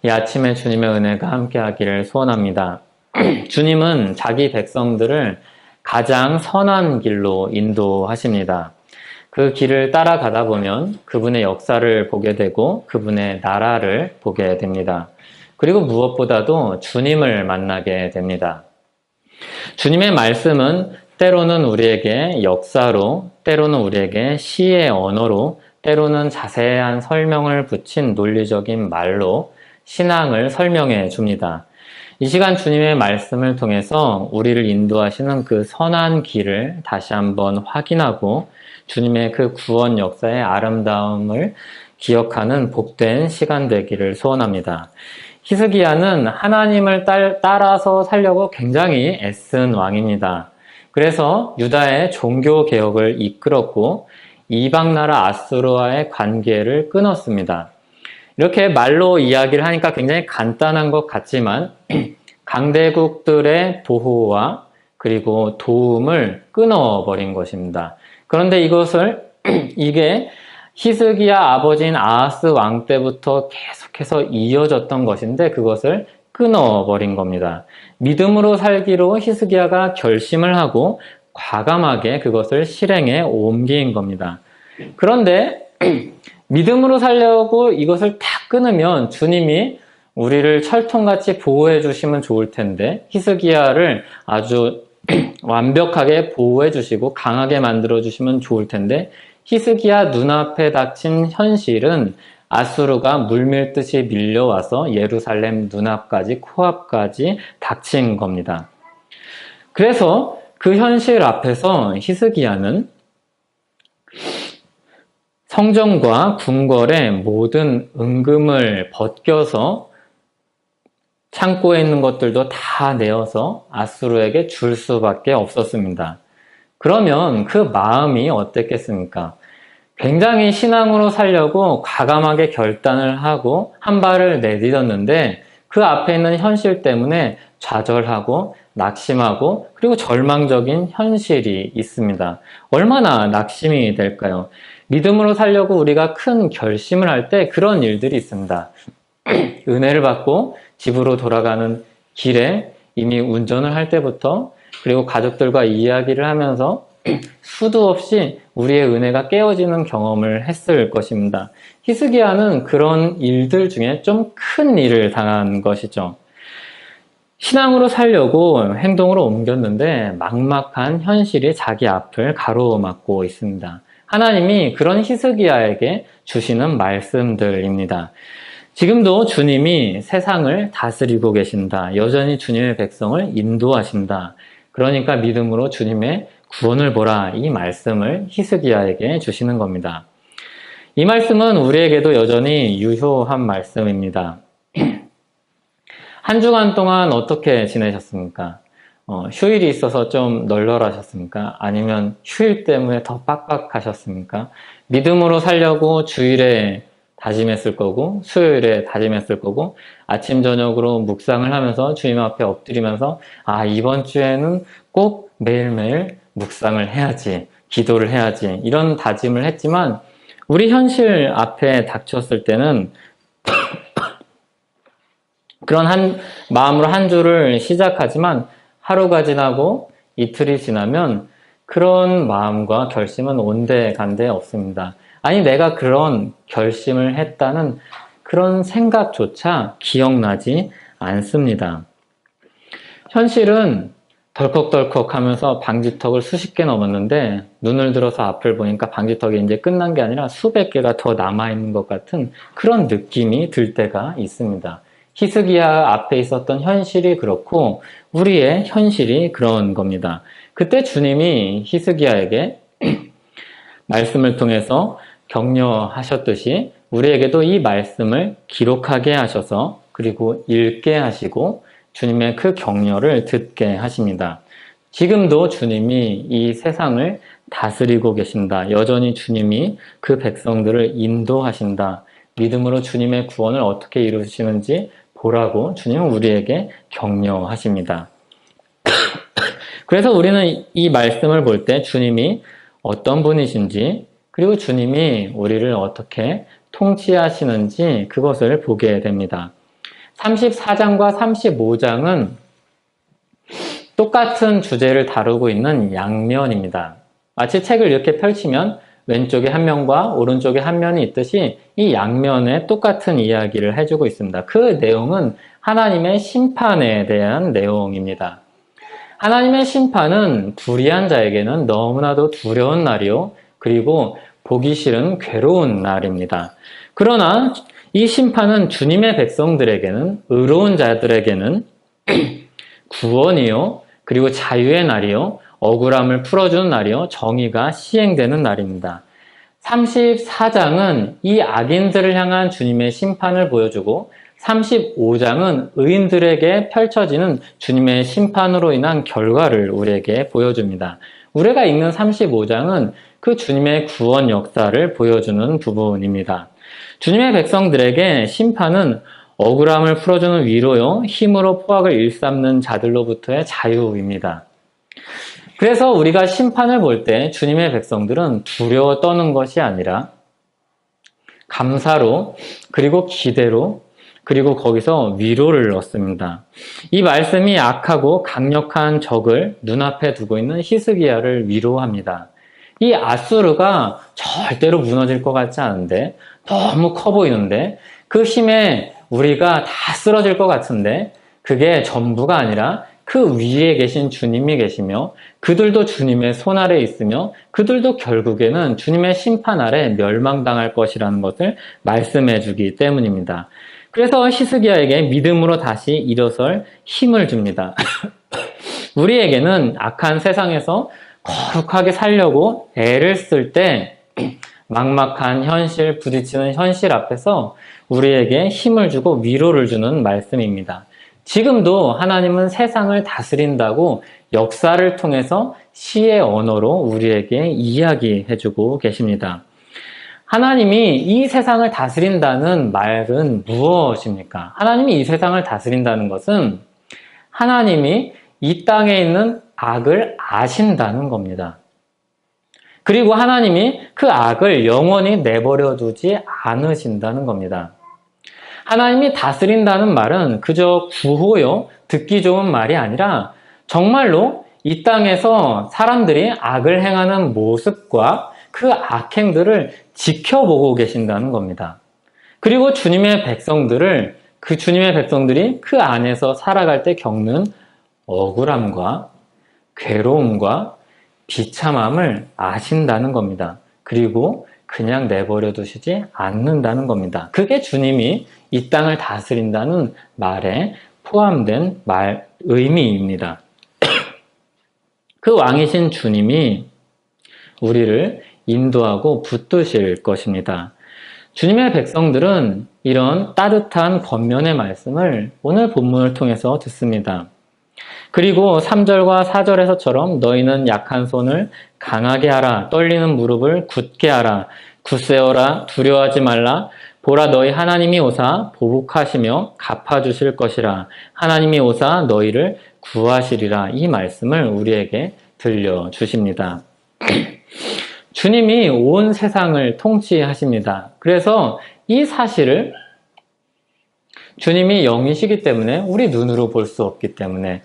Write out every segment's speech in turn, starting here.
이 아침에 주님의 은혜가 함께하기를 소원합니다. 주님은 자기 백성들을 가장 선한 길로 인도하십니다. 그 길을 따라가다 보면 그분의 역사를 보게 되고 그분의 나라를 보게 됩니다. 그리고 무엇보다도 주님을 만나게 됩니다. 주님의 말씀은 때로는 우리에게 역사로, 때로는 우리에게 시의 언어로, 때로는 자세한 설명을 붙인 논리적인 말로 신앙을 설명해 줍니다. 이 시간 주님의 말씀을 통해서 우리를 인도하시는 그 선한 길을 다시 한번 확인하고 주님의 그 구원 역사의 아름다움을 기억하는 복된 시간 되기를 소원합니다. 히스기야는 하나님을 따라서 살려고 굉장히 애쓴 왕입니다. 그래서 유다의 종교 개혁을 이끌었고 이방 나라 아수르와의 관계를 끊었습니다. 이렇게 말로 이야기를 하니까 굉장히 간단한 것 같지만 강대국들의 보호와 그리고 도움을 끊어버린 것입니다. 그런데 이게 히스기야 아버지인 아하스 왕 때부터 계속해서 이어졌던 것인데 그것을 끊어버린 겁니다. 믿음으로 살기로 히스기야가 결심을 하고 과감하게 그것을 실행에 옮긴 겁니다. 그런데 믿음으로 살려고 이것을 다 끊으면 주님이 우리를 철통같이 보호해 주시면 좋을 텐데 히스기야를 아주 완벽하게 보호해 주시고 강하게 만들어 주시면 좋을 텐데 히스기야 눈앞에 닥친 현실은 아수르가 물밀듯이 밀려와서 예루살렘 눈앞까지 코앞까지 닥친 겁니다. 그래서 그 현실 앞에서 히스기야는 성전과 궁궐의 모든 은금을 벗겨서 창고에 있는 것들도 다 내어서 아수르에게 줄 수밖에 없었습니다. 그러면 그 마음이 어땠겠습니까? 굉장히 신앙으로 살려고 과감하게 결단을 하고 한 발을 내딛었는데 그 앞에 있는 현실 때문에 좌절하고 낙심하고 그리고 절망적인 현실이 있습니다. 얼마나 낙심이 될까요? 믿음으로 살려고 우리가 큰 결심을 할 때 그런 일들이 있습니다. 은혜를 받고 집으로 돌아가는 길에 이미 운전을 할 때부터 그리고 가족들과 이야기를 하면서 수도 없이 우리의 은혜가 깨어지는 경험을 했을 것입니다. 히스기야는 그런 일들 중에 좀 큰 일을 당한 것이죠. 신앙으로 살려고 행동으로 옮겼는데 막막한 현실이 자기 앞을 가로막고 있습니다. 하나님이 그런 히스기야에게 주시는 말씀들입니다. 지금도 주님이 세상을 다스리고 계신다. 여전히 주님의 백성을 인도하신다. 그러니까 믿음으로 주님의 구원을 보라. 이 말씀을 히스기야에게 주시는 겁니다. 이 말씀은 우리에게도 여전히 유효한 말씀입니다. 한 주간 동안 어떻게 지내셨습니까? 휴일이 있어서 좀 널널하셨습니까? 아니면 휴일 때문에 더 빡빡하셨습니까? 믿음으로 살려고 주일에 다짐했을 거고 수요일에 다짐했을 거고 아침 저녁으로 묵상을 하면서 주님 앞에 엎드리면서 이번 주에는 꼭 매일매일 묵상을 해야지, 기도를 해야지 이런 다짐을 했지만 우리 현실 앞에 닥쳤을 때는 그런 마음으로 한 주를 시작하지만 하루가 지나고 이틀이 지나면 그런 마음과 결심은 온데간데 없습니다. 아니 내가 그런 결심을 했다는 그런 생각조차 기억나지 않습니다. 현실은 덜컥덜컥 하면서 방지턱을 수십 개 넘었는데 눈을 들어서 앞을 보니까 방지턱이 이제 끝난 게 아니라 수백 개가 더 남아있는 것 같은 그런 느낌이 들 때가 있습니다. 히스기야 앞에 있었던 현실이 그렇고 우리의 현실이 그런 겁니다. 그때 주님이 히스기야에게 말씀을 통해서 격려하셨듯이 우리에게도 이 말씀을 기록하게 하셔서 그리고 읽게 하시고 주님의 그 격려를 듣게 하십니다. 지금도 주님이 이 세상을 다스리고 계신다. 여전히 주님이 그 백성들을 인도하신다. 믿음으로 주님의 구원을 어떻게 이루시는지 보라고 주님은 우리에게 격려하십니다. 그래서 우리는 이 말씀을 볼 때 주님이 어떤 분이신지 그리고 주님이 우리를 어떻게 통치하시는지 그것을 보게 됩니다. 34장과 35장은 똑같은 주제를 다루고 있는 양면입니다. 마치 책을 이렇게 펼치면 왼쪽에 한 면과 오른쪽에 한 면이 있듯이 이 양면에 똑같은 이야기를 해주고 있습니다. 그 내용은 하나님의 심판에 대한 내용입니다. 하나님의 심판은 불의한 자에게는 너무나도 두려운 날이요. 그리고 보기 싫은 괴로운 날입니다. 그러나 이 심판은 주님의 백성들에게는, 의로운 자들에게는 구원이요. 그리고 자유의 날이요. 억울함을 풀어주는 날이요. 정의가 시행되는 날입니다. 34장은 이 악인들을 향한 주님의 심판을 보여주고 35장은 의인들에게 펼쳐지는 주님의 심판으로 인한 결과를 우리에게 보여줍니다. 우리가 읽는 35장은 그 주님의 구원 역사를 보여주는 부분입니다. 주님의 백성들에게 심판은 억울함을 풀어주는 위로요, 힘으로 포악을 일삼는 자들로부터의 자유입니다. 그래서 우리가 심판을 볼 때 주님의 백성들은 두려워 떠는 것이 아니라 감사로, 그리고 기대로, 그리고 거기서 위로를 얻습니다. 이 말씀이 악하고 강력한 적을 눈앞에 두고 있는 히스기야를 위로합니다. 이 아수르가 절대로 무너질 것 같지 않은데, 너무 커 보이는데, 그 힘에 우리가 다 쓰러질 것 같은데, 그게 전부가 아니라 그 위에 계신 주님이 계시며, 그들도 주님의 손 아래 있으며, 그들도 결국에는 주님의 심판 아래 멸망당할 것이라는 것을 말씀해 주기 때문입니다. 그래서 히스기야에게 믿음으로 다시 일어설 힘을 줍니다. 우리에게는 악한 세상에서 거룩하게 살려고 애를 쓸 때 막막한 현실, 부딪히는 현실 앞에서 우리에게 힘을 주고 위로를 주는 말씀입니다. 지금도 하나님은 세상을 다스린다고 역사를 통해서 시의 언어로 우리에게 이야기해주고 계십니다. 하나님이 이 세상을 다스린다는 말은 무엇입니까? 하나님이 이 세상을 다스린다는 것은 하나님이 이 땅에 있는 악을 아신다는 겁니다. 그리고 하나님이 그 악을 영원히 내버려 두지 않으신다는 겁니다. 하나님이 다스린다는 말은 그저 구호요, 듣기 좋은 말이 아니라 정말로 이 땅에서 사람들이 악을 행하는 모습과 그 악행들을 지켜보고 계신다는 겁니다. 그리고 주님의 백성들을, 그 주님의 백성들이 그 안에서 살아갈 때 겪는 억울함과 괴로움과 비참함을 아신다는 겁니다. 그리고 그냥 내버려 두시지 않는다는 겁니다. 그게 주님이 이 땅을 다스린다는 말에 포함된 의미입니다. 그 왕이신 주님이 우리를 인도하고 붙드실 것입니다. 주님의 백성들은 이런 따뜻한 권면의 말씀을 오늘 본문을 통해서 듣습니다. 그리고 3절과 4절에서처럼 너희는 약한 손을 강하게 하라, 떨리는 무릎을 굳게 하라, 굳세어라, 두려워하지 말라, 보라 너희 하나님이 오사 보복하시며 갚아주실 것이라, 하나님이 오사 너희를 구하시리라. 이 말씀을 우리에게 들려주십니다. 주님이 온 세상을 통치하십니다. 그래서 이 사실을 주님이 영이시기 때문에 우리 눈으로 볼 수 없기 때문에,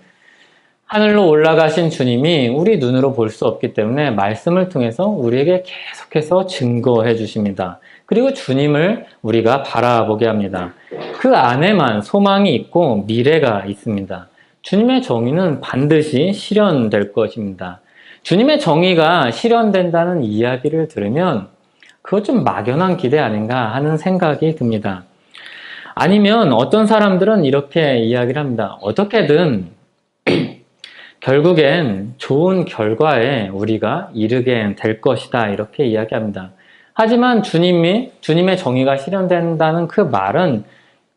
하늘로 올라가신 주님이 우리 눈으로 볼 수 없기 때문에 말씀을 통해서 우리에게 계속해서 증거해 주십니다. 그리고 주님을 우리가 바라보게 합니다. 그 안에만 소망이 있고 미래가 있습니다. 주님의 정의는 반드시 실현될 것입니다. 주님의 정의가 실현된다는 이야기를 들으면 그것 좀 막연한 기대 아닌가 하는 생각이 듭니다. 아니면 어떤 사람들은 이렇게 이야기를 합니다. 어떻게든 결국엔 좋은 결과에 우리가 이르게 될 것이다, 이렇게 이야기합니다. 하지만 주님의 정의가 실현된다는 그 말은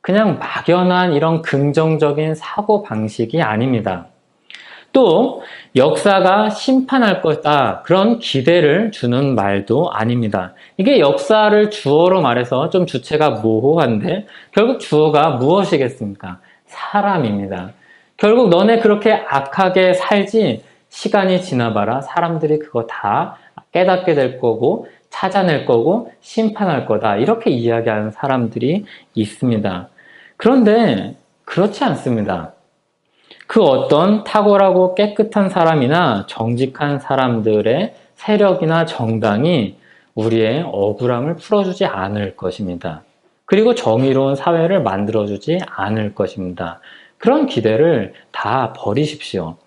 그냥 막연한 이런 긍정적인 사고방식이 아닙니다. 또 역사가 심판할 거다, 그런 기대를 주는 말도 아닙니다. 이게 역사를 주어로 말해서 좀 주체가 모호한데 결국 주어가 무엇이겠습니까? 사람입니다. 결국 너네 그렇게 악하게 살지, 시간이 지나봐라 사람들이 그거 다 깨닫게 될 거고 찾아낼 거고 심판할 거다, 이렇게 이야기하는 사람들이 있습니다. 그런데 그렇지 않습니다. 그 어떤 탁월하고 깨끗한 사람이나 정직한 사람들의 세력이나 정당이 우리의 억울함을 풀어주지 않을 것입니다. 그리고 정의로운 사회를 만들어주지 않을 것입니다. 그런 기대를 다 버리십시오.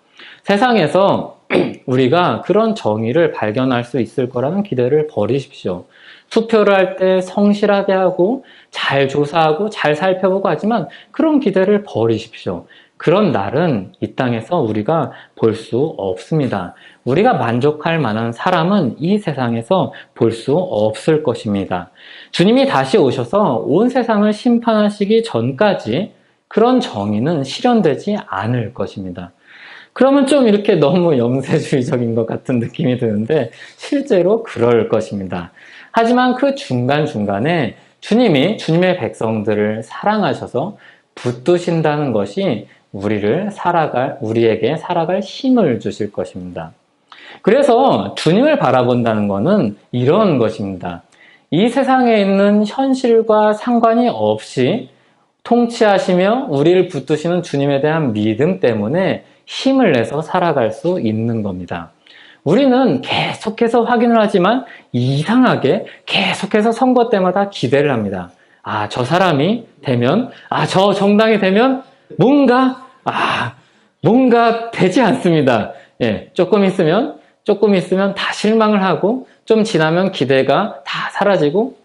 세상에서 우리가 그런 정의를 발견할 수 있을 거라는 기대를 버리십시오. 투표를 할 때 성실하게 하고 잘 조사하고 잘 살펴보고 하지만 그런 기대를 버리십시오. 그런 날은 이 땅에서 우리가 볼 수 없습니다. 우리가 만족할 만한 사람은 이 세상에서 볼 수 없을 것입니다. 주님이 다시 오셔서 온 세상을 심판하시기 전까지 그런 정의는 실현되지 않을 것입니다. 그러면 좀 이렇게 너무 염세주의적인 것 같은 느낌이 드는데 실제로 그럴 것입니다. 하지만 그 중간중간에 주님이 주님의 백성들을 사랑하셔서 붙드신다는 것이 우리에게 살아갈 힘을 주실 것입니다. 그래서 주님을 바라본다는 것은 이런 것입니다. 이 세상에 있는 현실과 상관이 없이 통치하시며 우리를 붙드시는 주님에 대한 믿음 때문에 힘을 내서 살아갈 수 있는 겁니다. 우리는 계속해서 확인을 하지만 이상하게 계속해서 선거 때마다 기대를 합니다. 아, 저 사람이 되면, 저 정당이 되면 뭔가 되지 않습니다. 예, 조금 있으면 다 실망을 하고 좀 지나면 기대가 다 사라지고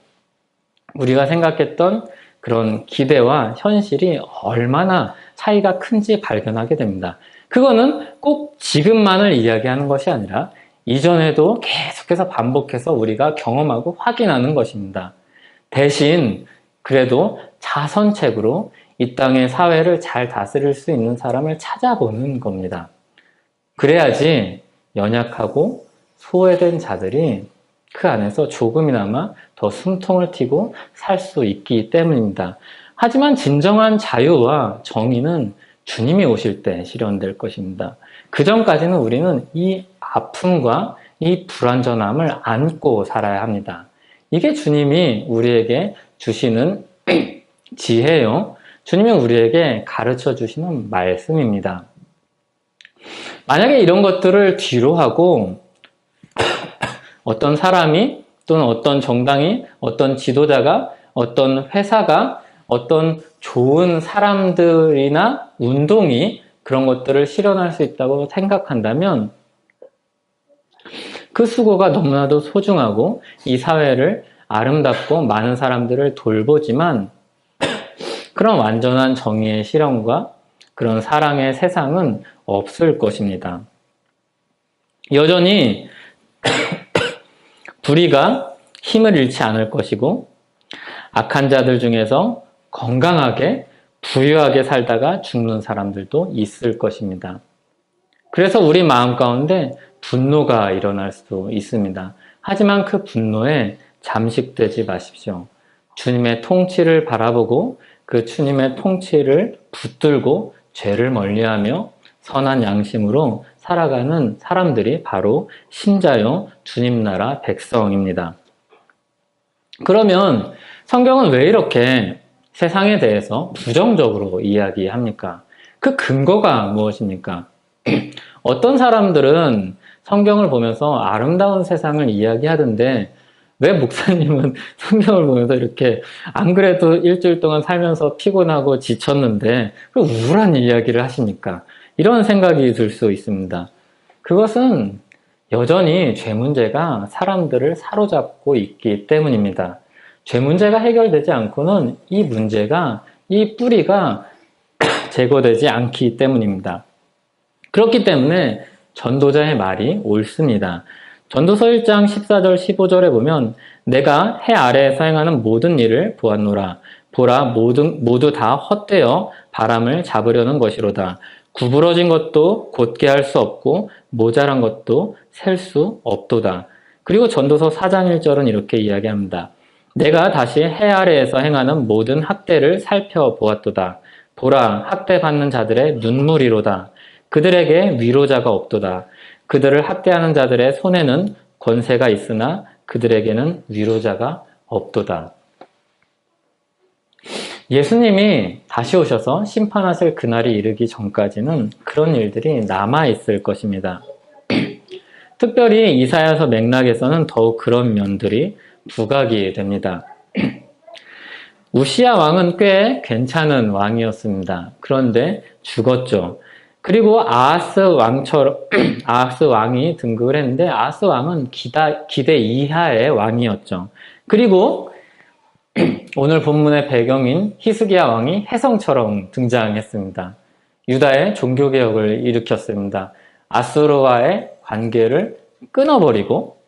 우리가 생각했던 그런 기대와 현실이 얼마나 차이가 큰지 발견하게 됩니다. 그거는 꼭 지금만을 이야기하는 것이 아니라 이전에도 계속해서 반복해서 우리가 경험하고 확인하는 것입니다. 대신 그래도 자선책으로 이 땅의 사회를 잘 다스릴 수 있는 사람을 찾아보는 겁니다. 그래야지 연약하고 소외된 자들이 그 안에서 조금이나마 더 숨통을 틔고 살 수 있기 때문입니다. 하지만 진정한 자유와 정의는 주님이 오실 때 실현될 것입니다. 그 전까지는 우리는 이 아픔과 이 불완전함을 안고 살아야 합니다. 이게 주님이 우리에게 주시는 지혜요. 주님이 우리에게 가르쳐 주시는 말씀입니다. 만약에 이런 것들을 뒤로 하고 어떤 사람이 또는 어떤 정당이 어떤 지도자가 어떤 회사가 어떤 좋은 사람들이나 운동이 그런 것들을 실현할 수 있다고 생각한다면 그 수고가 너무나도 소중하고 이 사회를 아름답고 많은 사람들을 돌보지만 그런 완전한 정의의 실현과 그런 사랑의 세상은 없을 것입니다. 여전히 불의가 힘을 잃지 않을 것이고 악한 자들 중에서 건강하게 부유하게 살다가 죽는 사람들도 있을 것입니다. 그래서 우리 마음 가운데 분노가 일어날 수도 있습니다. 하지만 그 분노에 잠식되지 마십시오. 주님의 통치를 바라보고 그 주님의 통치를 붙들고 죄를 멀리하며 선한 양심으로 살아가는 사람들이 바로 신자요 주님 나라 백성입니다. 그러면 성경은 왜 이렇게 세상에 대해서 부정적으로 이야기합니까? 그 근거가 무엇입니까? 어떤 사람들은 성경을 보면서 아름다운 세상을 이야기하던데 왜 목사님은 성경을 보면서 이렇게 안 그래도 일주일 동안 살면서 피곤하고 지쳤는데 우울한 이야기를 하십니까? 이런 생각이 들 수 있습니다. 그것은 여전히 죄 문제가 사람들을 사로잡고 있기 때문입니다. 죄 문제가 해결되지 않고는 이 문제가, 이 뿌리가 제거되지 않기 때문입니다. 그렇기 때문에 전도자의 말이 옳습니다. 전도서 1장 14절 15절에 보면 내가 해 아래에서 행하는 모든 일을 보았노라. 보라 모두 다 헛되어 바람을 잡으려는 것이로다. 구부러진 것도 곧게 할 수 없고 모자란 것도 셀 수 없도다. 그리고 전도서 4장 1절은 이렇게 이야기합니다. 내가 다시 해 아래에서 행하는 모든 학대를 살펴보았도다. 보라 학대받는 자들의 눈물이로다. 그들에게 위로자가 없도다. 그들을 학대하는 자들의 손에는 권세가 있으나 그들에게는 위로자가 없도다. 예수님이 다시 오셔서 심판하실 그날이 이르기 전까지는 그런 일들이 남아있을 것입니다. 특별히 이사야서 맥락에서는 더욱 그런 면들이 부각이 됩니다. 우시야 왕은 꽤 괜찮은 왕이었습니다. 그런데 죽었죠. 그리고 아하스 왕이 등극을 했는데 아하스 왕은 기대 이하의 왕이었죠. 그리고 오늘 본문의 배경인 히스기야 왕이 혜성처럼 등장했습니다. 유다의 종교개혁을 일으켰습니다. 아수르와의 관계를 끊어버리고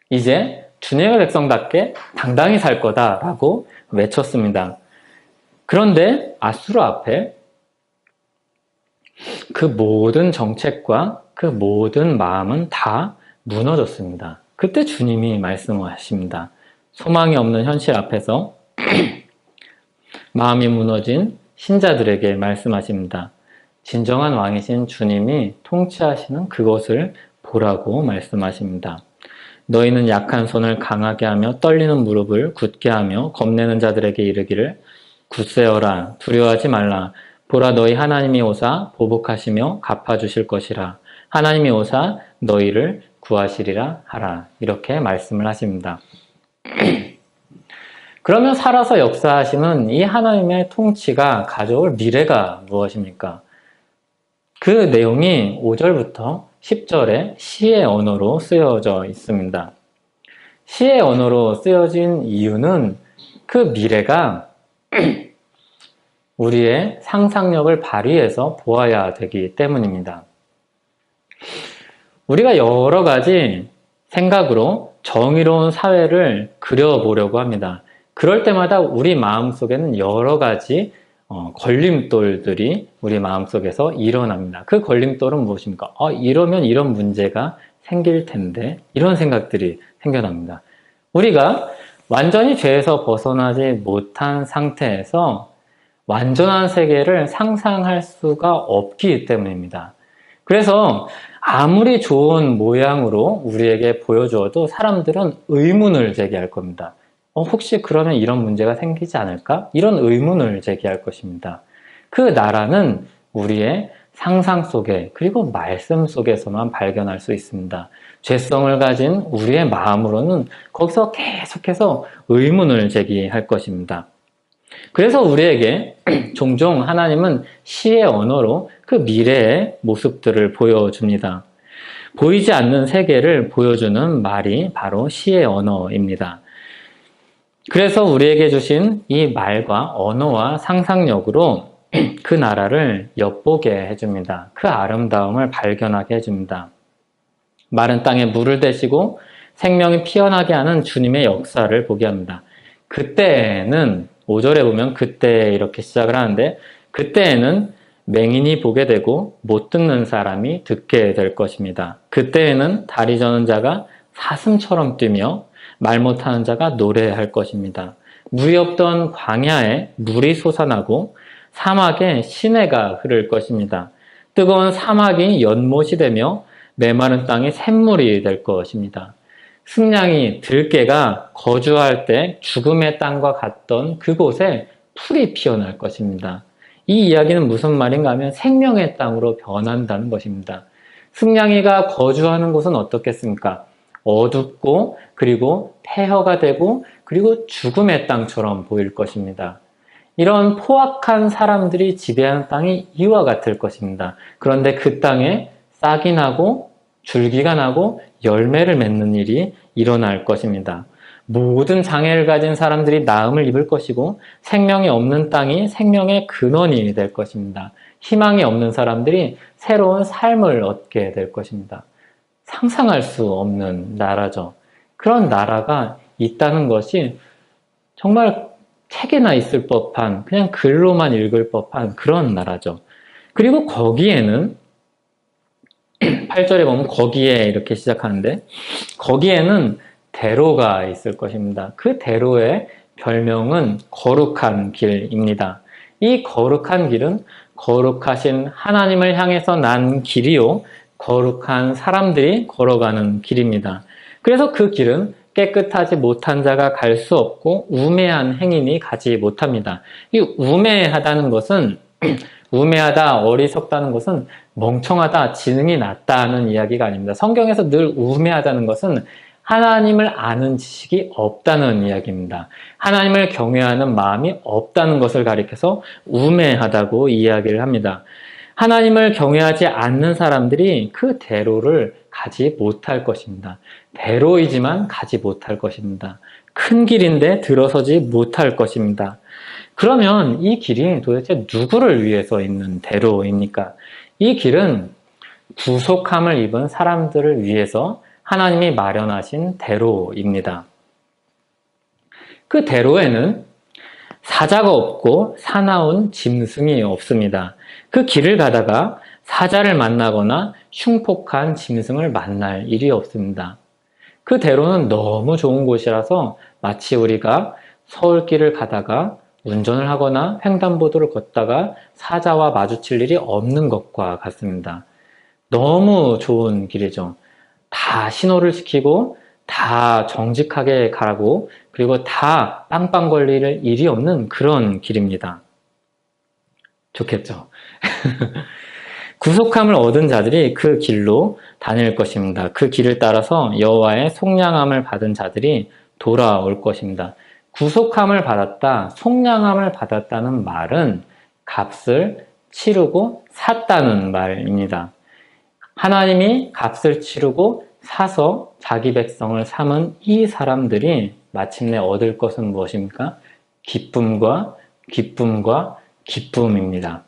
이제 주님의 백성답게 당당히 살 거다라고 외쳤습니다. 그런데 아수르 앞에 그 모든 정책과 그 모든 마음은 다 무너졌습니다. 그때 주님이 말씀하십니다. 소망이 없는 현실 앞에서 마음이 무너진 신자들에게 말씀하십니다. 진정한 왕이신 주님이 통치하시는 그것을 보라고 말씀하십니다. 너희는 약한 손을 강하게 하며 떨리는 무릎을 굳게 하며 겁내는 자들에게 이르기를 굳세어라 두려워하지 말라 보라 너희 하나님이 오사 보복하시며 갚아주실 것이라 하나님이 오사 너희를 구하시리라 하라 이렇게 말씀을 하십니다. 그러면 살아서 역사하시는 이 하나님의 통치가 가져올 미래가 무엇입니까? 그 내용이 5절부터 10절에 시의 언어로 쓰여져 있습니다. 시의 언어로 쓰여진 이유는 그 미래가 우리의 상상력을 발휘해서 보아야 되기 때문입니다. 우리가 여러 가지 생각으로 정의로운 사회를 그려보려고 합니다. 그럴 때마다 우리 마음속에는 여러 가지 걸림돌들이 우리 마음속에서 일어납니다. 그 걸림돌은 무엇입니까? 이러면 이런 문제가 생길 텐데 이런 생각들이 생겨납니다. 우리가 완전히 죄에서 벗어나지 못한 상태에서 완전한 세계를 상상할 수가 없기 때문입니다. 그래서 아무리 좋은 모양으로 우리에게 보여주어도 사람들은 의문을 제기할 겁니다. 혹시 그러면 이런 문제가 생기지 않을까? 이런 의문을 제기할 것입니다. 그 나라는 우리의 상상 속에 그리고 말씀 속에서만 발견할 수 있습니다. 죄성을 가진 우리의 마음으로는 거기서 계속해서 의문을 제기할 것입니다. 그래서 우리에게 종종 하나님은 시의 언어로 그 미래의 모습들을 보여줍니다. 보이지 않는 세계를 보여주는 말이 바로 시의 언어입니다. 그래서 우리에게 주신 이 말과 언어와 상상력으로 그 나라를 엿보게 해줍니다. 그 아름다움을 발견하게 해줍니다. 마른 땅에 물을 대시고 생명이 피어나게 하는 주님의 역사를 보게 합니다. 그때에는 5절에 보면 그때 이렇게 시작을 하는데 그때에는 맹인이 보게 되고 못 듣는 사람이 듣게 될 것입니다. 그때에는 다리 저는 자가 사슴처럼 뛰며 말 못하는 자가 노래할 것입니다. 물이 없던 광야에 물이 솟아나고 사막에 시내가 흐를 것입니다. 뜨거운 사막이 연못이 되며 메마른 땅이 샘물이 될 것입니다. 승냥이 들깨가 거주할 때 죽음의 땅과 같던 그곳에 풀이 피어날 것입니다. 이 이야기는 무슨 말인가 하면 생명의 땅으로 변한다는 것입니다. 승냥이가 거주하는 곳은 어떻겠습니까? 어둡고 그리고 폐허가 되고 그리고 죽음의 땅처럼 보일 것입니다. 이런 포악한 사람들이 지배하는 땅이 이와 같을 것입니다. 그런데 그 땅에 싹이 나고 줄기가 나고 열매를 맺는 일이 일어날 것입니다. 모든 장애를 가진 사람들이 나음을 입을 것이고 생명이 없는 땅이 생명의 근원이 될 것입니다. 희망이 없는 사람들이 새로운 삶을 얻게 될 것입니다. 상상할 수 없는 나라죠. 그런 나라가 있다는 것이 정말 책에나 있을 법한 그냥 글로만 읽을 법한 그런 나라죠. 그리고 거기에는 8절에 보면 거기에 이렇게 시작하는데 거기에는 대로가 있을 것입니다. 그 대로의 별명은 거룩한 길입니다. 이 거룩한 길은 거룩하신 하나님을 향해서 난 길이요 거룩한 사람들이 걸어가는 길입니다. 그래서 그 길은 깨끗하지 못한 자가 갈 수 없고 우매한 행인이 가지 못합니다. 이 우매하다는 것은 우매하다, 어리석다는 것은 멍청하다, 지능이 낮다는 이야기가 아닙니다. 성경에서 늘 우매하다는 것은 하나님을 아는 지식이 없다는 이야기입니다. 하나님을 경외하는 마음이 없다는 것을 가리켜서 우매하다고 이야기를 합니다. 하나님을 경외하지 않는 사람들이 그 대로를 가지 못할 것입니다. 대로이지만 가지 못할 것입니다. 큰 길인데 들어서지 못할 것입니다. 그러면 이 길이 도대체 누구를 위해서 있는 대로입니까? 이 길은 구속함을 입은 사람들을 위해서 하나님이 마련하신 대로입니다. 그 대로에는 사자가 없고 사나운 짐승이 없습니다. 그 길을 가다가 사자를 만나거나 흉폭한 짐승을 만날 일이 없습니다. 그 대로는 너무 좋은 곳이라서 마치 우리가 서울길을 가다가 운전을 하거나 횡단보도를 걷다가 사자와 마주칠 일이 없는 것과 같습니다. 너무 좋은 길이죠. 다 신호를 지키고 다 정직하게 가라고, 그리고 다 빵빵 걸릴 일이 없는 그런 길입니다. 좋겠죠? 구속함을 얻은 자들이 그 길로 다닐 것입니다. 그 길을 따라서 여호와의 속량함을 받은 자들이 돌아올 것입니다. 구속함을 받았다, 속량함을 받았다는 말은 값을 치르고 샀다는 말입니다. 하나님이 값을 치르고 사서 자기 백성을 삼은 이 사람들이 마침내 얻을 것은 무엇입니까? 기쁨과 기쁨과 기쁨입니다.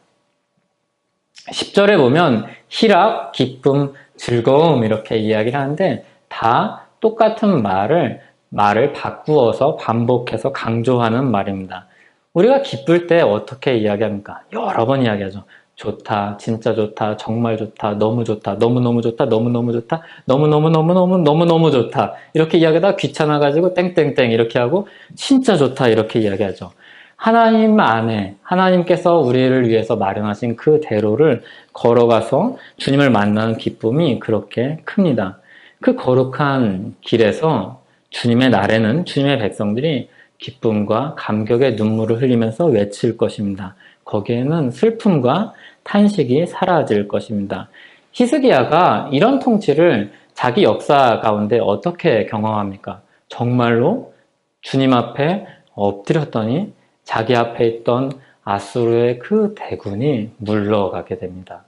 10절에 보면 희락, 기쁨, 즐거움 이렇게 이야기를 하는데 다 똑같은 말을 바꾸어서 반복해서 강조하는 말입니다. 우리가 기쁠 때 어떻게 이야기합니까? 여러 번 이야기하죠. 좋다, 진짜 좋다, 정말 좋다, 너무 좋다, 너무너무 좋다, 너무너무 좋다, 너무너무너무너무 좋다. 이렇게 이야기하다가 귀찮아가지고 땡땡땡 이렇게 하고 진짜 좋다 이렇게 이야기하죠. 하나님 안에 하나님께서 우리를 위해서 마련하신 그 대로를 걸어가서 주님을 만나는 기쁨이 그렇게 큽니다. 그 거룩한 길에서 주님의 날에는 주님의 백성들이 기쁨과 감격의 눈물을 흘리면서 외칠 것입니다. 거기에는 슬픔과 탄식이 사라질 것입니다. 히스기야가 이런 통치를 자기 역사 가운데 어떻게 경험합니까? 정말로 주님 앞에 엎드렸더니 자기 앞에 있던 아수르의 그 대군이 물러가게 됩니다.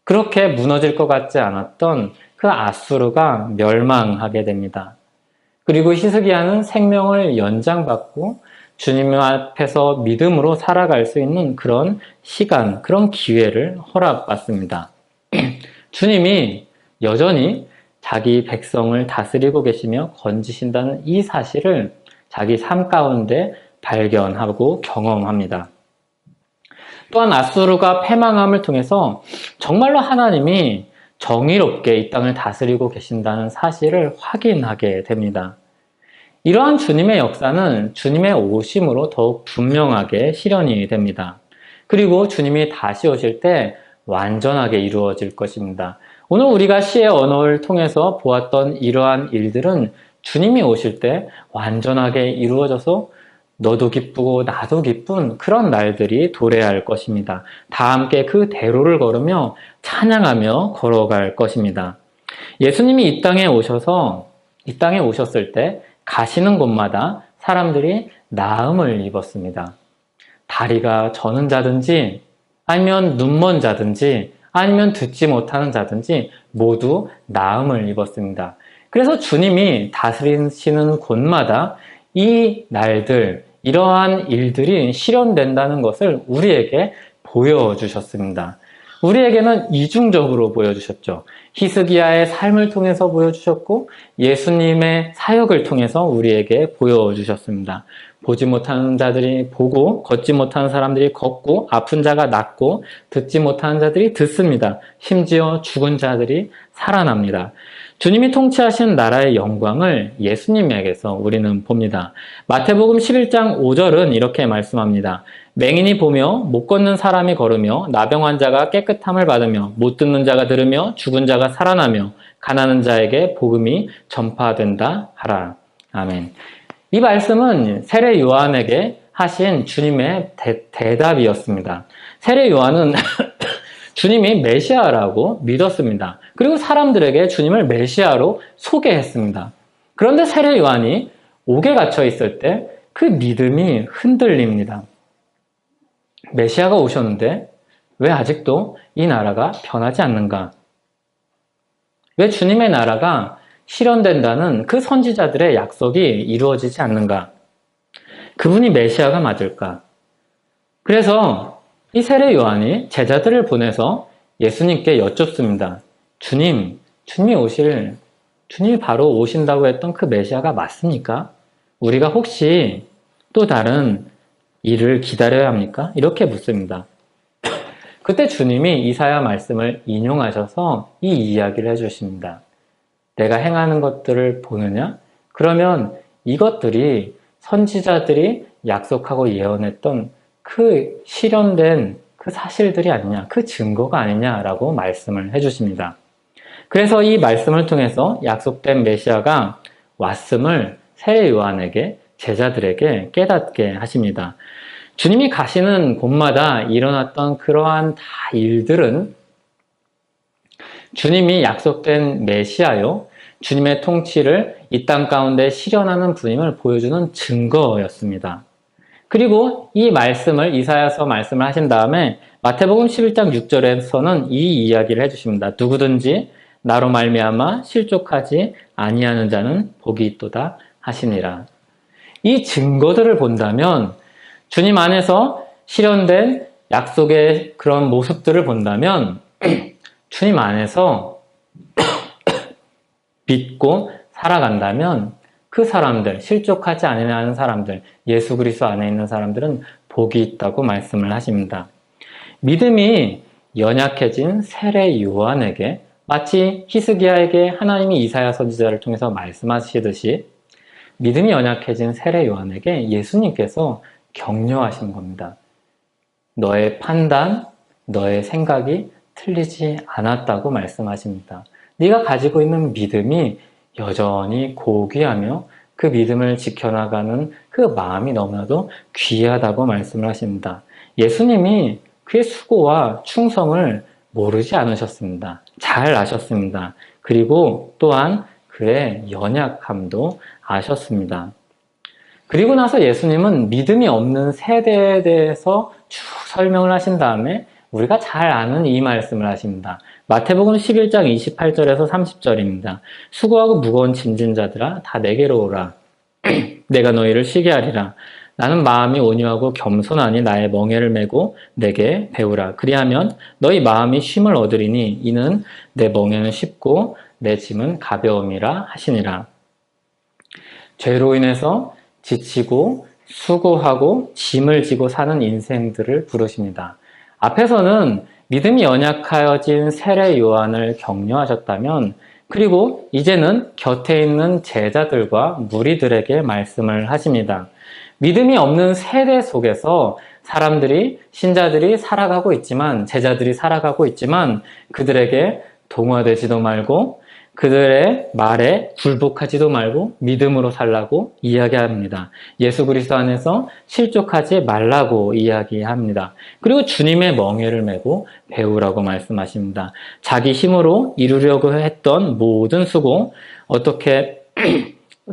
그렇게 무너질 것 같지 않았던 그 아수르가 멸망하게 됩니다. 그리고 히스기야는 생명을 연장받고 주님 앞에서 믿음으로 살아갈 수 있는 그런 시간, 그런 기회를 허락받습니다. 주님이 여전히 자기 백성을 다스리고 계시며 건지신다는 이 사실을 자기 삶 가운데 발견하고 경험합니다. 또한 아수르가 패망함을 통해서 정말로 하나님이 정의롭게 이 땅을 다스리고 계신다는 사실을 확인하게 됩니다. 이러한 주님의 역사는 주님의 오심으로 더욱 분명하게 실현이 됩니다. 그리고 주님이 다시 오실 때 완전하게 이루어질 것입니다. 오늘 우리가 시의 언어를 통해서 보았던 이러한 일들은 주님이 오실 때 완전하게 이루어져서 너도 기쁘고 나도 기쁜 그런 날들이 도래할 것입니다. 다 함께 그 대로를 걸으며 찬양하며 걸어갈 것입니다. 예수님이 이 땅에 오셨을 때 가시는 곳마다 사람들이 나음을 입었습니다. 다리가 저는 자든지 아니면 눈먼 자든지 아니면 듣지 못하는 자든지 모두 나음을 입었습니다. 그래서 주님이 다스리시는 곳마다 이 날들, 이러한 일들이 실현된다는 것을 우리에게 보여주셨습니다. 우리에게는 이중적으로 보여주셨죠. 히스기야의 삶을 통해서 보여주셨고 예수님의 사역을 통해서 우리에게 보여주셨습니다. 보지 못하는 자들이 보고 걷지 못하는 사람들이 걷고 아픈 자가 낫고 듣지 못하는 자들이 듣습니다. 심지어 죽은 자들이 살아납니다. 주님이 통치하신 나라의 영광을 예수님에게서 우리는 봅니다. 마태복음 11장 5절은 이렇게 말씀합니다. 맹인이 보며 못 걷는 사람이 걸으며 나병 환자가 깨끗함을 받으며 못 듣는 자가 들으며 죽은 자가 살아나며 가난한 자에게 복음이 전파된다 하라. 아멘. 이 말씀은 세례 요한에게 하신 주님의 대답이었습니다. 세례 요한은 주님이 메시아라고 믿었습니다. 그리고 사람들에게 주님을 메시아로 소개했습니다. 그런데 세례 요한이 옥에 갇혀 있을 때 그 믿음이 흔들립니다. 메시아가 오셨는데 왜 아직도 이 나라가 변하지 않는가? 왜 주님의 나라가 실현된다는 그 선지자들의 약속이 이루어지지 않는가? 그분이 메시아가 맞을까? 그래서 이 세례 요한이 제자들을 보내서 예수님께 여쭙습니다. 주님이 바로 오신다고 했던 그 메시아가 맞습니까? 우리가 혹시 또 다른 일을 기다려야 합니까? 이렇게 묻습니다. 그때 주님이 이사야 말씀을 인용하셔서 이 이야기를 해주십니다. 내가 행하는 것들을 보느냐? 그러면 이것들이 선지자들이 약속하고 예언했던 그 실현된 그 사실들이 아니냐, 그 증거가 아니냐라고 말씀을 해주십니다. 그래서 이 말씀을 통해서 약속된 메시아가 왔음을 세례 요한에게, 제자들에게 깨닫게 하십니다. 주님이 가시는 곳마다 일어났던 그러한 다 일들은 주님이 약속된 메시아요, 주님의 통치를 이 땅 가운데 실현하는 분임을 보여주는 증거였습니다. 그리고 이 말씀을, 이사야서 말씀을 하신 다음에 마태복음 11장 6절에서는 이 이야기를 해주십니다. 누구든지 나로 말미암아 실족하지 아니하는 자는 복이 있도다 하시니라. 이 증거들을 본다면, 주님 안에서 실현된 약속의 그런 모습들을 본다면 주님 안에서 믿고 살아간다면 그 사람들, 실족하지 않는 사람들, 예수 그리스도 안에 있는 사람들은 복이 있다고 말씀을 하십니다. 믿음이 연약해진 세례 요한에게 마치 히스기야에게 하나님이 이사야 선지자를 통해서 말씀하시듯이 믿음이 연약해진 세례 요한에게 예수님께서 격려하신 겁니다. 너의 판단, 너의 생각이 틀리지 않았다고 말씀하십니다. 네가 가지고 있는 믿음이 여전히 고귀하며 그 믿음을 지켜나가는 그 마음이 너무나도 귀하다고 말씀을 하십니다. 예수님이 그의 수고와 충성을 모르지 않으셨습니다. 잘 아셨습니다. 그리고 또한 그의 연약함도 아셨습니다. 그리고 나서 예수님은 믿음이 없는 세대에 대해서 쭉 설명을 하신 다음에 우리가 잘 아는 이 말씀을 하십니다. 마태복음 11장 28절에서 30절입니다. 수고하고 무거운 짐진 자들아 다 내게로 오라. 내가 너희를 쉬게 하리라. 나는 마음이 온유하고 겸손하니 나의 멍에를 메고 내게 배우라. 그리하면 너희 마음이 쉼을 얻으리니 이는 내 멍에는 쉽고 내 짐은 가벼움이라 하시니라. 죄로 인해서 지치고 수고하고 짐을 지고 사는 인생들을 부르십니다. 앞에서는 믿음이 연약하여진 세례 요한을 격려하셨다면, 그리고 이제는 곁에 있는 제자들과 무리들에게 말씀을 하십니다. 믿음이 없는 세대 속에서 사람들이, 신자들이 살아가고 있지만, 제자들이 살아가고 있지만 그들에게 동화되지도 말고 그들의 말에 굴복하지도 말고 믿음으로 살라고 이야기합니다. 예수 그리스도 안에서 실족하지 말라고 이야기합니다. 그리고 주님의 멍에를 메고 배우라고 말씀하십니다. 자기 힘으로 이루려고 했던 모든 수고,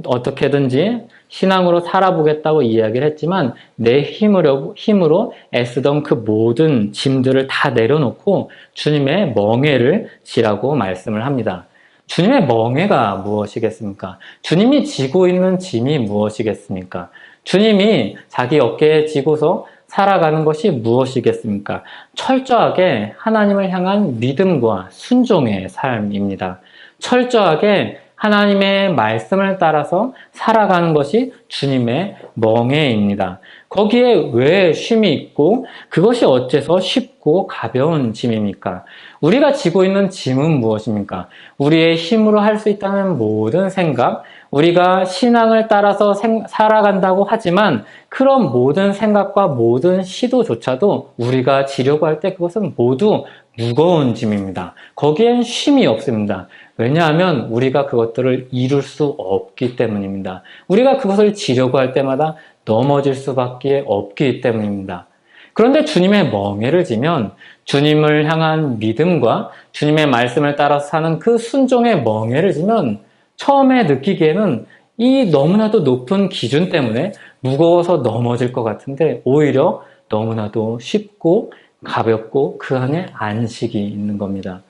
어떻게든지 신앙으로 살아보겠다고 이야기를 했지만 내 힘으로 애쓰던 그 모든 짐들을 다 내려놓고 주님의 멍에를 지라고 말씀을 합니다. 주님의 멍에가 무엇이겠습니까? 주님이 지고 있는 짐이 무엇이겠습니까? 주님이 자기 어깨에 지고서 살아가는 것이 무엇이겠습니까? 철저하게 하나님을 향한 믿음과 순종의 삶입니다. 철저하게 하나님의 말씀을 따라서 살아가는 것이 주님의 멍에입니다. 거기에 왜 쉼이 있고 그것이 어째서 쉽고 가벼운 짐입니까? 우리가 지고 있는 짐은 무엇입니까? 우리의 힘으로 할 수 있다는 모든 생각, 우리가 신앙을 따라서 살아간다고 하지만 그런 모든 생각과 모든 시도조차도 우리가 지려고 할 때 그것은 모두 무거운 짐입니다. 거기엔 쉼이 없습니다. 왜냐하면 우리가 그것들을 이룰 수 없기 때문입니다. 우리가 그것을 지려고 할 때마다 넘어질 수밖에 없기 때문입니다. 그런데 주님의 멍에를 지면 주님을 향한 믿음과 주님의 말씀을 따라서 사는 그 순종의 멍에를 지면 처음에 느끼기에는 이 너무나도 높은 기준 때문에 무거워서 넘어질 것 같은데 오히려 너무나도 쉽고 가볍고 그 안에 안식이 있는 겁니다.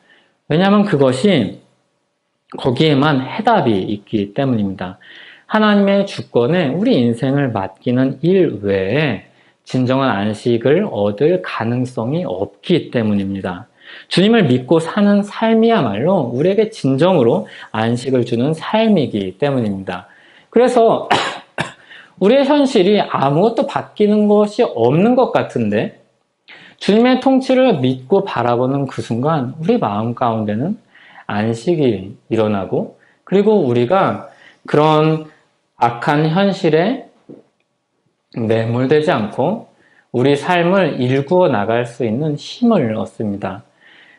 왜냐하면 그것이 거기에만 해답이 있기 때문입니다. 하나님의 주권에 우리 인생을 맡기는 일 외에 진정한 안식을 얻을 가능성이 없기 때문입니다. 주님을 믿고 사는 삶이야말로 우리에게 진정으로 안식을 주는 삶이기 때문입니다. 그래서 우리의 현실이 아무것도 바뀌는 것이 없는 것 같은데 주님의 통치를 믿고 바라보는 그 순간 우리 마음 가운데는 안식이 일어나고 그리고 우리가 그런 악한 현실에 매몰되지 않고 우리 삶을 일구어 나갈 수 있는 힘을 얻습니다.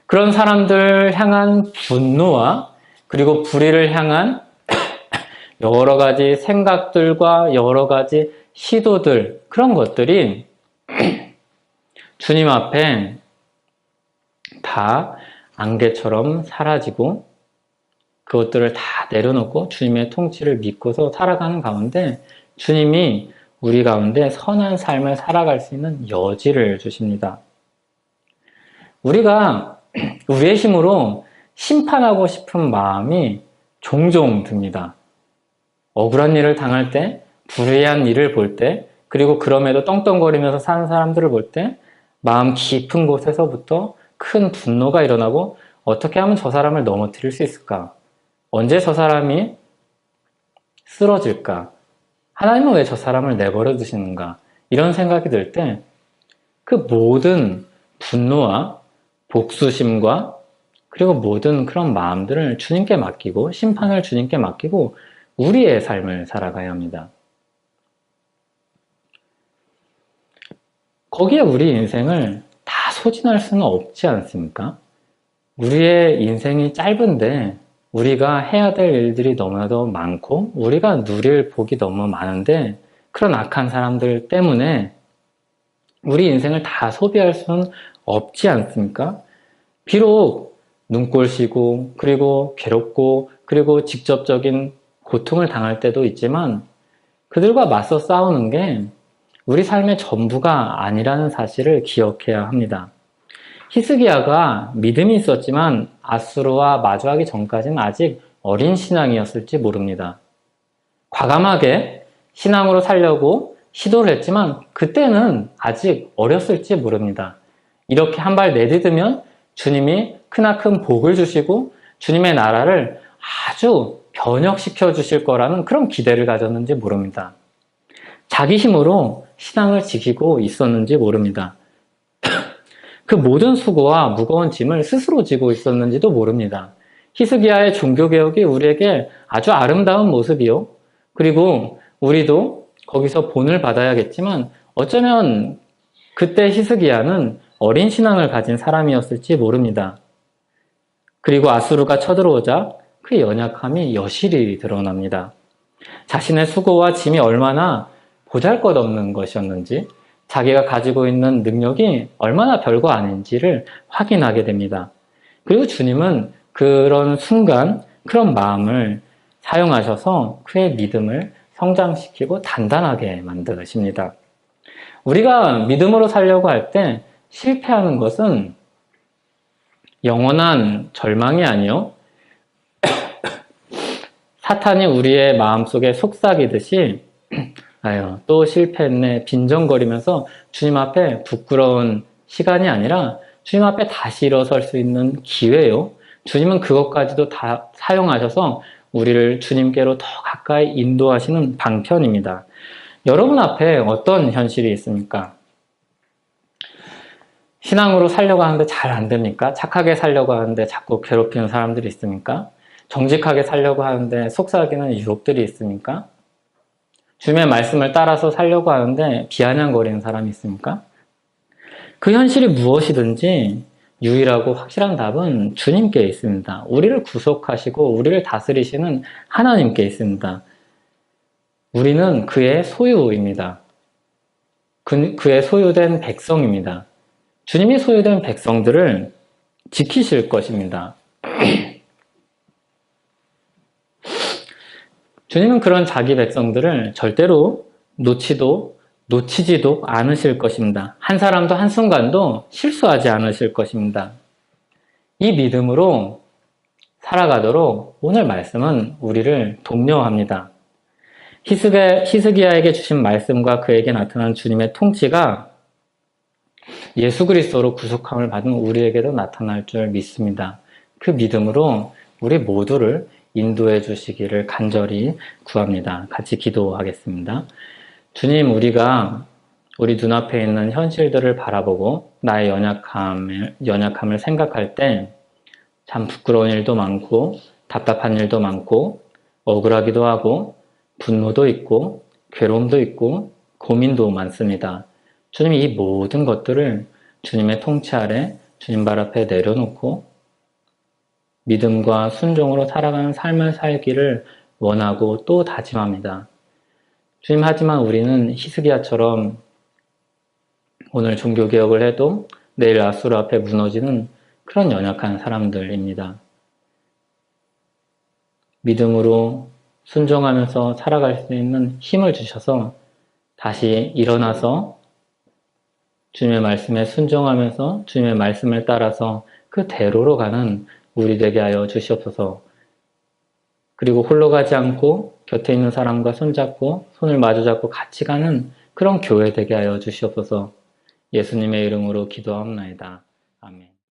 그런 사람들 향한 분노와 그리고 불의를 향한 여러 가지 생각들과 여러 가지 시도들 그런 것들이 주님 앞에 다 안개처럼 사라지고 그것들을 다 내려놓고 주님의 통치를 믿고서 살아가는 가운데 주님이 우리 가운데 선한 삶을 살아갈 수 있는 여지를 주십니다. 우리가 우리의 힘으로 심판하고 싶은 마음이 종종 듭니다. 억울한 일을 당할 때, 불의한 일을 볼 때, 그리고 그럼에도 떵떵거리면서 사는 사람들을 볼 때 마음 깊은 곳에서부터 큰 분노가 일어나고 어떻게 하면 저 사람을 넘어뜨릴 수 있을까? 언제 저 사람이 쓰러질까? 하나님은 왜 저 사람을 내버려 두시는가? 이런 생각이 들 때 그 모든 분노와 복수심과 그리고 모든 그런 마음들을 주님께 맡기고 심판을 주님께 맡기고 우리의 삶을 살아가야 합니다. 거기에 우리 인생을 다 소진할 수는 없지 않습니까? 우리의 인생이 짧은데 우리가 해야 될 일들이 너무나도 많고 우리가 누릴 복이 너무 많은데 그런 악한 사람들 때문에 우리 인생을 다 소비할 수는 없지 않습니까? 비록 눈꼴시고 그리고 괴롭고 그리고 직접적인 고통을 당할 때도 있지만 그들과 맞서 싸우는 게 우리 삶의 전부가 아니라는 사실을 기억해야 합니다. 히스기야가 믿음이 있었지만 아수르와 마주하기 전까지는 아직 어린 신앙이었을지 모릅니다. 과감하게 신앙으로 살려고 시도를 했지만 그때는 아직 어렸을지 모릅니다. 이렇게 한 발 내딛으면 주님이 크나큰 복을 주시고 주님의 나라를 아주 변혁시켜 주실 거라는 그런 기대를 가졌는지 모릅니다. 자기 힘으로 신앙을 지키고 있었는지 모릅니다. 그 모든 수고와 무거운 짐을 스스로 지고 있었는지도 모릅니다. 히스기야의 종교개혁이 우리에게 아주 아름다운 모습이요. 그리고 우리도 거기서 본을 받아야겠지만 어쩌면 그때 히스기야는 어린 신앙을 가진 사람이었을지 모릅니다. 그리고 아수르가 쳐들어오자 그 연약함이 여실히 드러납니다. 자신의 수고와 짐이 얼마나 보잘것없는 것이었는지 자기가 가지고 있는 능력이 얼마나 별거 아닌지를 확인하게 됩니다. 그리고 주님은 그런 순간 그런 마음을 사용하셔서 그의 믿음을 성장시키고 단단하게 만드십니다. 우리가 믿음으로 살려고 할 때 실패하는 것은 영원한 절망이 아니요 사탄이 우리의 마음속에 속삭이듯이 아유, 또 실패했네 빈정거리면서 주님 앞에 부끄러운 시간이 아니라 주님 앞에 다시 일어설 수 있는 기회요. 주님은 그것까지도 다 사용하셔서 우리를 주님께로 더 가까이 인도하시는 방편입니다. 여러분 앞에 어떤 현실이 있습니까? 신앙으로 살려고 하는데 잘 안 됩니까? 착하게 살려고 하는데 자꾸 괴롭히는 사람들이 있습니까? 정직하게 살려고 하는데 속삭이는 유혹들이 있습니까? 주님의 말씀을 따라서 살려고 하는데 비아냥거리는 사람이 있습니까? 그 현실이 무엇이든지 유일하고 확실한 답은 주님께 있습니다. 우리를 구속하시고 우리를 다스리시는 하나님께 있습니다. 우리는 그의 소유입니다. 그의 소유된 백성입니다. 주님이 소유된 백성들을 지키실 것입니다. 주님은 그런 자기 백성들을 절대로 놓치지도 않으실 것입니다. 한 사람도 한순간도 실수하지 않으실 것입니다. 이 믿음으로 살아가도록 오늘 말씀은 우리를 독려합니다. 히스기야에게 주신 말씀과 그에게 나타난 주님의 통치가 예수 그리스도로 구속함을 받은 우리에게도 나타날 줄 믿습니다. 그 믿음으로 우리 모두를 인도해 주시기를 간절히 구합니다. 같이 기도하겠습니다. 주님, 우리가 우리 눈앞에 있는 현실들을 바라보고 나의 연약함을 생각할 때 참 부끄러운 일도 많고 답답한 일도 많고 억울하기도 하고 분노도 있고 괴로움도 있고 고민도 많습니다. 주님, 이 모든 것들을 주님의 통치 아래 주님 발 앞에 내려놓고 믿음과 순종으로 살아가는 삶을 살기를 원하고 또 다짐합니다. 주님, 하지만 우리는 히스기야처럼 오늘 종교개혁을 해도 내일 아수르 앞에 무너지는 그런 연약한 사람들입니다. 믿음으로 순종하면서 살아갈 수 있는 힘을 주셔서 다시 일어나서 주님의 말씀에 순종하면서 주님의 말씀을 따라서 그 대로로 가는 우리 되게 하여 주시옵소서. 그리고 홀로 가지 않고 곁에 있는 사람과 손잡고 손을 마주잡고 같이 가는 그런 교회 되게 하여 주시옵소서. 예수님의 이름으로 기도하옵나이다. 아멘.